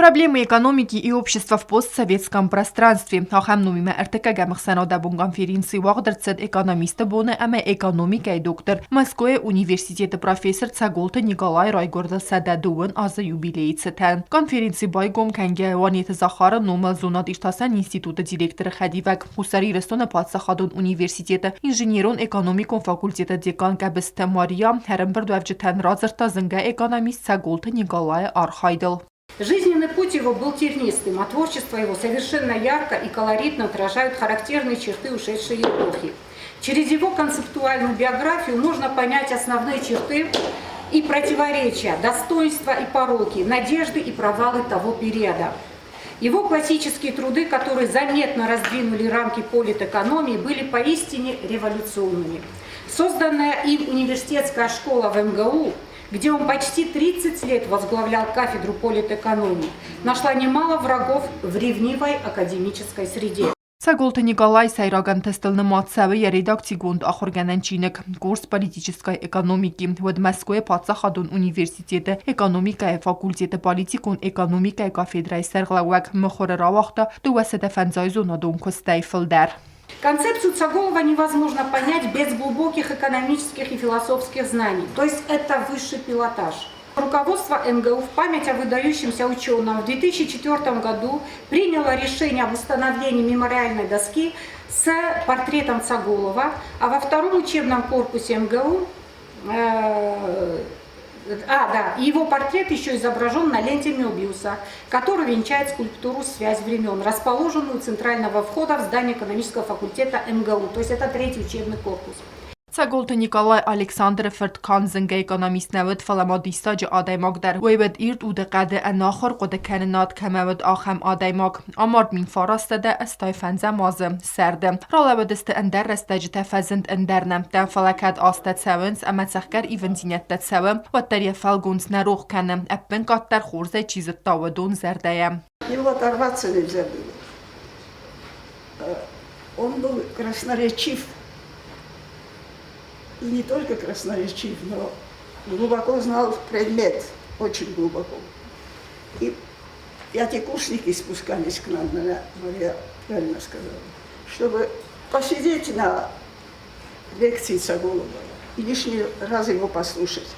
Проблемы экономики и общества в постсоветском пространстве. Ахамнумиме РТК Махсанадабун конференции Вагдерцет экономиста Боне Аме экономика и доктор Москвы университета профессор Цаголта Николай Райгорда Сададуан аза юбилейцетен. Конференции Байгом Канге Ванит Захара Номал Зунат Иштасан института директора Хадивак Хусари Рестона Патсахадун университета инженерон экономикон факультета декан Габеста Мария Херемберду Авджетен Разерта Зенга экономист Цаголта Николай Архайдл. Жизненный путь его был тернистым, а творчество его совершенно ярко и колоритно отражают характерные черты ушедшей эпохи. Через его концептуальную биографию можно понять основные черты и противоречия, достоинства и пороки, надежды и провалы того периода. Его классические труды, которые заметно раздвинули рамки политэкономии, были поистине революционными. Созданная им университетская школа в МГУ, где он почти 30 лет возглавлял кафедру политэкономии, нашла немало врагов в ревнивой академической среде. Цаголта Николай Сайраган тестовный матсавы редакции гунд ахоргананчинек курс политической экономики в Москве Патсахадун университета экономика и факультета политикун экономика и кафедра Серглавак Мхореравахта дуасета фанзайзунадун Костайфелдер. Концепцию Цаголова невозможно понять без глубоких экономических и философских знаний, то есть это высший пилотаж. Руководство МГУ в память о выдающемся ученом в 2004 году приняло решение об установлении мемориальной доски с портретом Цаголова, а во втором учебном корпусе МГУ его портрет еще изображен на ленте Мёбиуса, который венчает скульптуру «Связь времен», расположенную у центрального входа в здание экономического факультета МГУ, то есть это третий учебный корпус. Цаголта Николай Александрович Канзенге экономист навод фаламадистаج آدماغ در ویبد ایرد او دقده اناخر قد کننات کمود آخم آدماغ آمارد من فارسته ده استایفنزه مازم سرده رالبد است اندر رستج تفزند اندرنم دن فلکد آستد سونس اما تسخگر ایونزینت دد سوم و در فلگونس نروخ کنم اپن قد در خورزه چیز تاودون زرده Его оторваться нельзя было. Он был красноречив. И не только красноречив, но глубоко знал предмет, очень глубоко. И эти курсники спускались к нам, Мария правильно сказала, чтобы посидеть на лекции Цаголова и лишний раз его послушать.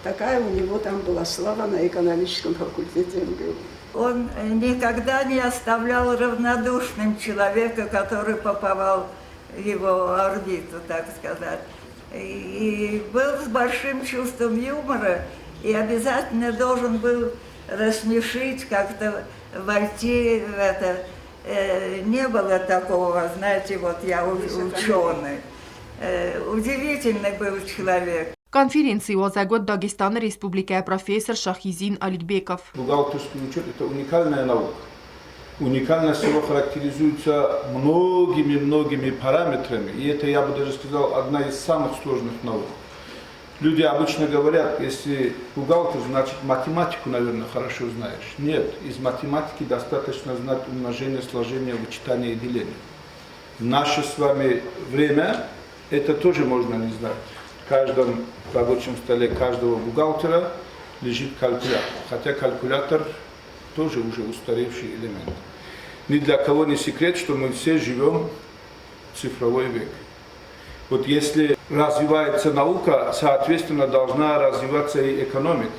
Такая у него там была слава на экономическом факультете МГУ. Он никогда не оставлял равнодушным человека, который попал в его орбиту, так сказать. И был с большим чувством юмора, и обязательно должен был рассмешить, как-то войти в это. Не было такого, знаете, вот я ученый. Удивительный был человек. Конференции возагод Дагестан Республика профессор Шахизин Аликбеков. Бухгалтерский учет – это уникальная наука. Уникальность его характеризуется многими параметрами, и это, я бы даже сказал, одна из самых сложных наук. Люди обычно говорят, если бухгалтер, значит математику, наверное, хорошо знаешь. Нет, из математики достаточно знать умножение, сложение, вычитание и деление. В наше с вами время это тоже можно не знать. В каждом рабочем столе каждого бухгалтера лежит калькулятор, хотя калькулятор тоже уже устаревший элемент. Ни для кого не секрет, что мы все живем в цифровой век. Вот если развивается наука, соответственно, должна развиваться и экономика.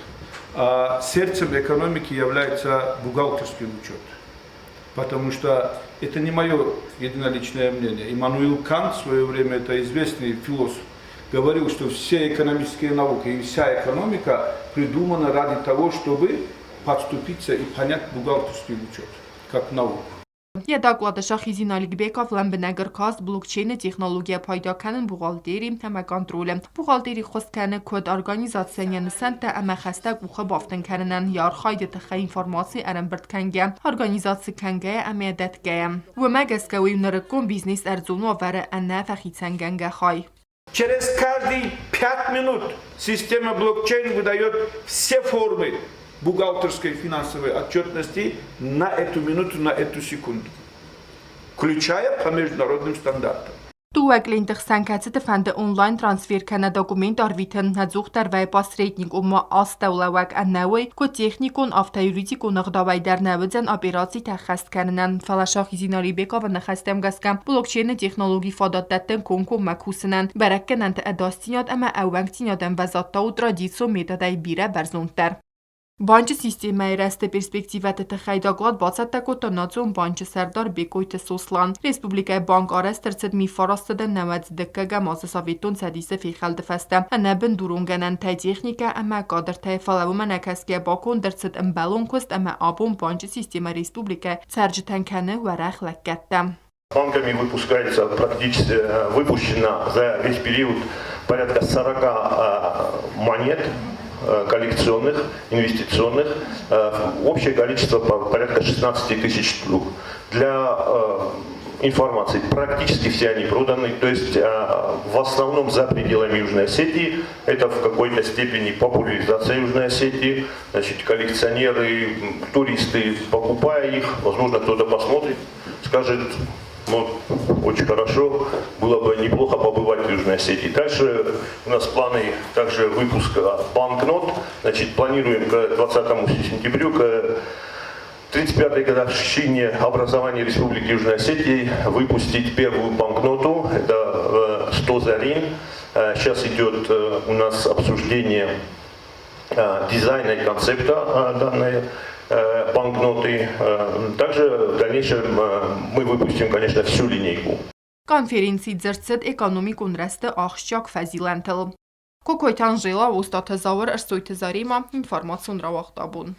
А сердцем экономики является бухгалтерский учет. Потому что это не мое единоличное мнение. Иммануил Кант в свое время, это известный философ, говорил, что все экономические науки и вся экономика придумана ради того, чтобы подступиться и понять бухгалтерский учет, как науку. یه داغواد شاخیزین آلیگبیکاف لنبنگر کاست بلوکچین تکنولوژیا پایدا کنن بوغالدری همه کنترول بوغالدری خست کنه کد ارگانیزاسیون سنت اما خسته گوخه بافتن کنن یار خاید تخه اینفورماسی ارم برد کنگه ارگانیزاسی کنگه اما دتگه و مگس کوی نرکون بیزنس ارزون و وره انه فخیتسنگنگه خای. Через каждые 5 минут система блокчейн выдает все формы бухгалтерской и финансовой отчетности на эту минуту, на эту секунду, включая по международным стандартам. Tuweglen dich Sankatze fande online transfer kana dokument arviten nazuch darwei pasrednik astawlawak annawi ko technikon автоюридикон нагдавай дар навдзан операций тахаст канан фалашах зинали беков нахастем гаскам блокчейн технологий фадаттен конку макусынан баракканант адастинят ama awangtinyadan vazatta u tradiso metaday bira barzontar. Банчы системայի рәсті перспективәті тәхайдаглад бацаттакота нацун банчы сәрдар бекойты сослан. Республикай банк арастырцыд мифарастыда навадздыккага мазы советон сәдисі фейхалды фәсті. Әнәбін дурунганан тай техника әмә қадыр тайфалавы мәнәкәске бакон дырцыд әмбәлон көст әмә абон банчы система республика сәржітән кәні вәрәқ ләккәтті. Банками практически выпущено за весь период порядка 40 монет коллекционных, инвестиционных, общее количество порядка 16 тысяч штук. Для информации, практически все они проданы, то есть в основном за пределами Южной Осетии, это в какой-то степени популяризация Южной Осетии, значит, коллекционеры, туристы, покупая их, возможно, кто-то посмотрит, скажет, ну, очень хорошо, было бы неплохо побывать в Южной Осетии. Дальше у нас планы также выпуска банкнот. Значит, планируем к 20 сентябрю, к 35-й годовщине образования Республики Южной Осетии выпустить первую банкноту. Это 100 зарин. Сейчас идет у нас обсуждение дизайна и концепта данной банкноты. Также в дальнейшем мы выпустим, конечно, всю линейку. Конференции дзерцет экономикун рәсті ахшчак фәзиләнтіл. Кокойтан жила устаты завыр әрсойты зарима информацион равақтабун.